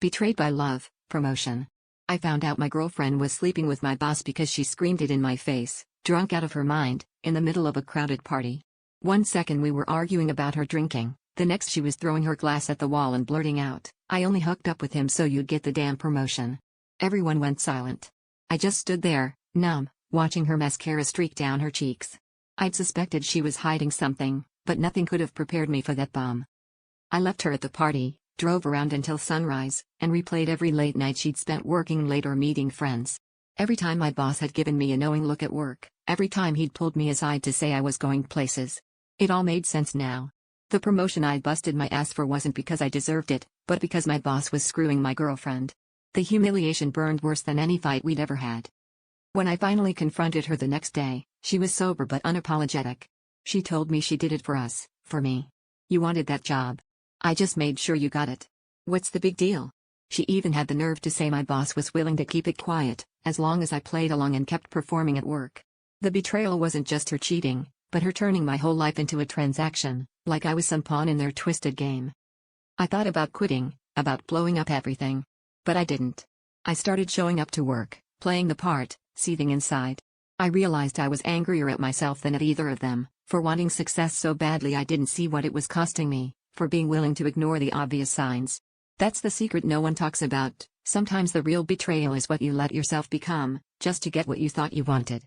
Betrayed by love, promotion. I found out my girlfriend was sleeping with my boss because she screamed it in my face, drunk out of her mind, in the middle of a crowded party. One second we were arguing about her drinking, the next she was throwing her glass at the wall and blurting out, "I only hooked up with him so you'd get the damn promotion." Everyone went silent. I just stood there, numb, watching her mascara streak down her cheeks. I'd suspected she was hiding something, but nothing could have prepared me for that bomb. I left her at the party, drove around until sunrise, and replayed every late night she'd spent working late or meeting friends. Every time my boss had given me a knowing look at work, every time he'd pulled me aside to say I was going places. It all made sense now. The promotion I busted my ass for wasn't because I deserved it, but because my boss was screwing my girlfriend. The humiliation burned worse than any fight we'd ever had. When I finally confronted her the next day, she was sober but unapologetic. She told me she did it for us, for me. "You wanted that job. I just made sure you got it. What's the big deal?" She even had the nerve to say my boss was willing to keep it quiet, as long as I played along and kept performing at work. The betrayal wasn't just her cheating, but her turning my whole life into a transaction, like I was some pawn in their twisted game. I thought about quitting, about blowing up everything. But I didn't. I started showing up to work, playing the part, seething inside. I realized I was angrier at myself than at either of them, for wanting success so badly I didn't see what it was costing me, for being willing to ignore the obvious signs. That's the secret no one talks about. Sometimes the real betrayal is what you let yourself become, just to get what you thought you wanted.